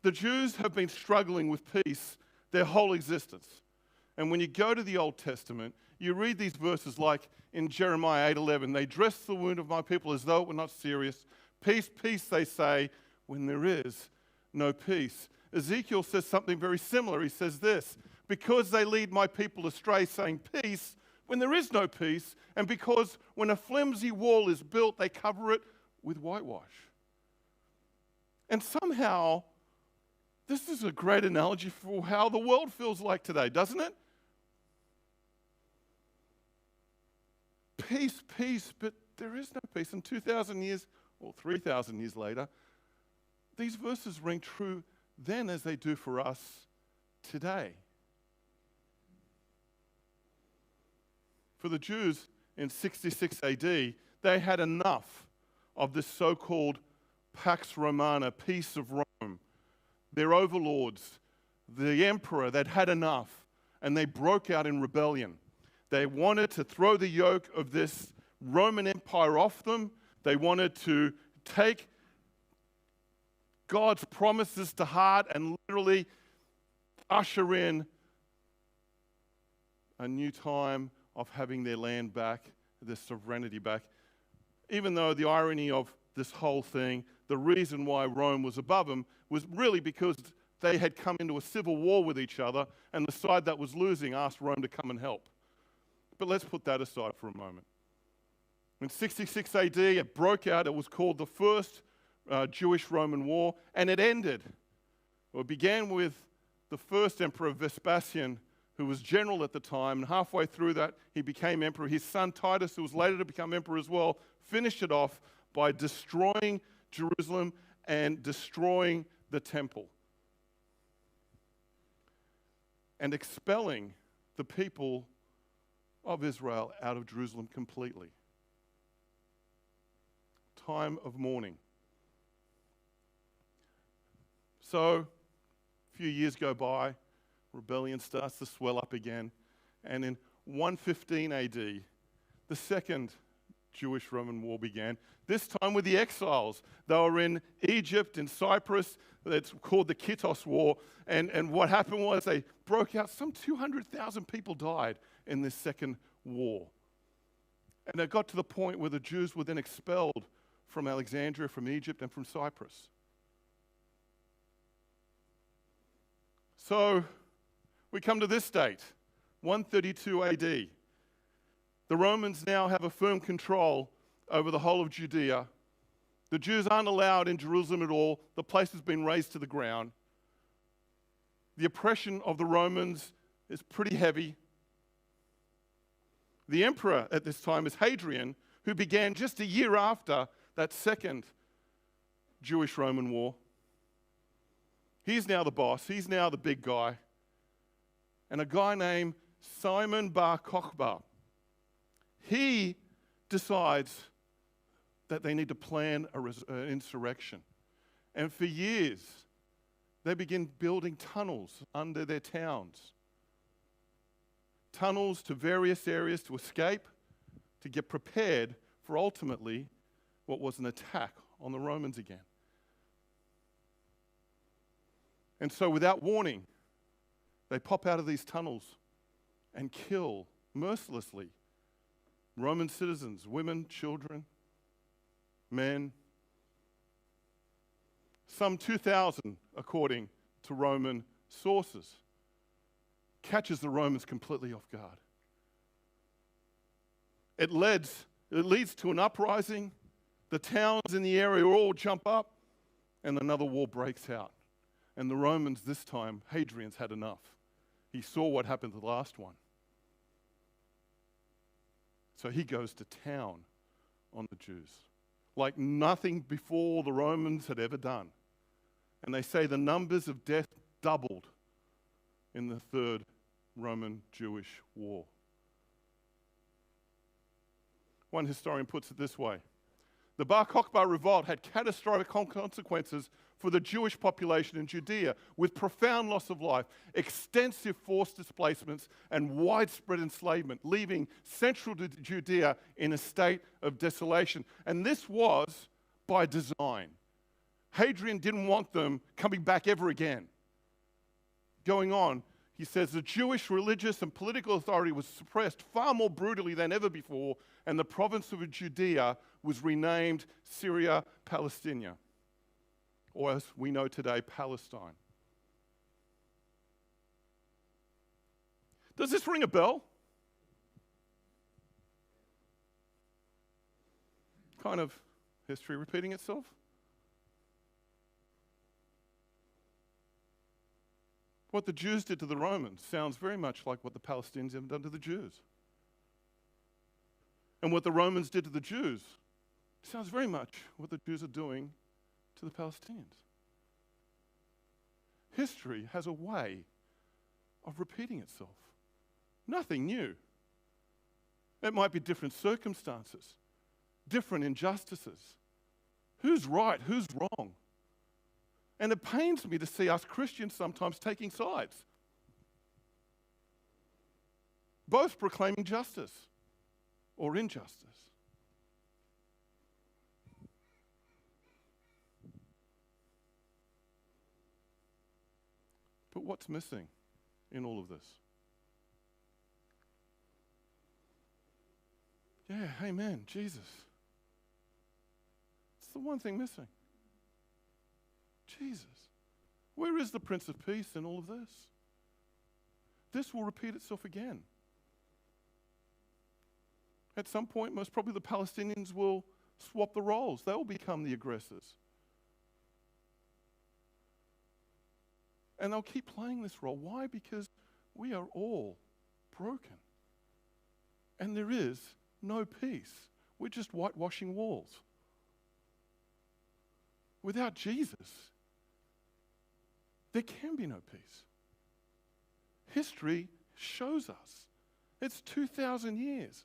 The Jews have been struggling with peace their whole existence. And when you go to the Old Testament, you read these verses like in Jeremiah 8:11, they dress the wound of my people as though it were not serious. Peace, peace, they say, when there is no peace. Ezekiel says something very similar. He says this, because they lead my people astray, saying peace, when there is no peace, and because when a flimsy wall is built, they cover it with whitewash. And somehow, this is a great analogy for how the world feels like today, doesn't it? Peace, peace, but there is no peace. And 2,000 years, or 3,000 years later, these verses ring true then as they do for us today. For the Jews in 66 AD, they had enough of this so-called Pax Romana, peace of Rome. Their overlords, the emperor, they'd had enough, and they broke out in rebellion. They wanted to throw the yoke of this Roman Empire off them. They wanted to take God's promises to heart and literally usher in a new time of having their land back, their sovereignty back. Even though the irony of this whole thing, the reason why Rome was above them was really because they had come into a civil war with each other, and the side that was losing asked Rome to come and help. But let's put that aside for a moment. In 66 AD, it broke out. It was called the First Jewish-Roman War, and it ended. It began with the first emperor, Vespasian, who was general at the time, and halfway through that, he became emperor. His son Titus, who was later to become emperor as well, finished it off by destroying Jerusalem and destroying the temple and expelling the people of Israel out of Jerusalem completely. Time of mourning. So, a few years go by, rebellion starts to swell up again, and in 115 AD, the second Jewish-Roman war began, this time with the exiles. They were in Egypt, in Cyprus. It's called the Kittos War, and what happened was they broke out. Some 200,000 people died in this second war. And it got to the point where the Jews were then expelled from Alexandria, from Egypt, and from Cyprus. So we come to this date, 132 AD. The Romans now have a firm control over the whole of Judea. The Jews aren't allowed in Jerusalem at all. The place has been razed to the ground. The oppression of the Romans is pretty heavy. The emperor at this time is Hadrian, who began just a year after that second Jewish-Roman war. He's now the boss. He's now the big guy. And a guy named Simon Bar Kokhba, he decides that they need to plan an insurrection. And for years, they begin building tunnels under their towns. Tunnels to various areas to escape, to get prepared for ultimately what was an attack on the Romans again. And so without warning, they pop out of these tunnels and kill mercilessly Roman citizens, women, children, men. Some 2,000, according to Roman sources, catches the Romans completely off guard. It leads to an uprising. The towns in the area all jump up, and another war breaks out. And the Romans this time, Hadrian's had enough. He saw what happened to the last one. So he goes to town on the Jews, like nothing before the Romans had ever done. And they say the numbers of death doubled in the third Roman-Jewish war. One historian puts it this way: the Bar Kokhba revolt had catastrophic consequences for the Jewish population in Judea, with profound loss of life, extensive forced displacements, and widespread enslavement, leaving central Judea in a state of desolation. And this was by design. Hadrian didn't want them coming back ever again. Going on, he says the Jewish religious and political authority was suppressed far more brutally than ever before, and the province of Judea was renamed Syria Palestina, or as we know today, Palestine. Does this ring a bell? Kind of history repeating itself? What the Jews did to the Romans sounds very much like what the Palestinians have done to the Jews. And what the Romans did to the Jews sounds very much what the Jews are doing to the Palestinians. History has a way of repeating itself. Nothing new. It might be different circumstances, different injustices. Who's right? Who's wrong? And it pains me to see us Christians sometimes taking sides, both proclaiming justice or injustice. But what's missing in all of this? Yeah, amen, Jesus. It's the one thing missing. Jesus. Where is the Prince of Peace in all of this? This will repeat itself again. At some point, most probably the Palestinians will swap the roles. They will become the aggressors. And they'll keep playing this role. Why? Because we are all broken. And there is no peace. We're just whitewashing walls. Without Jesus, there can be no peace. History shows us. It's 2,000 years.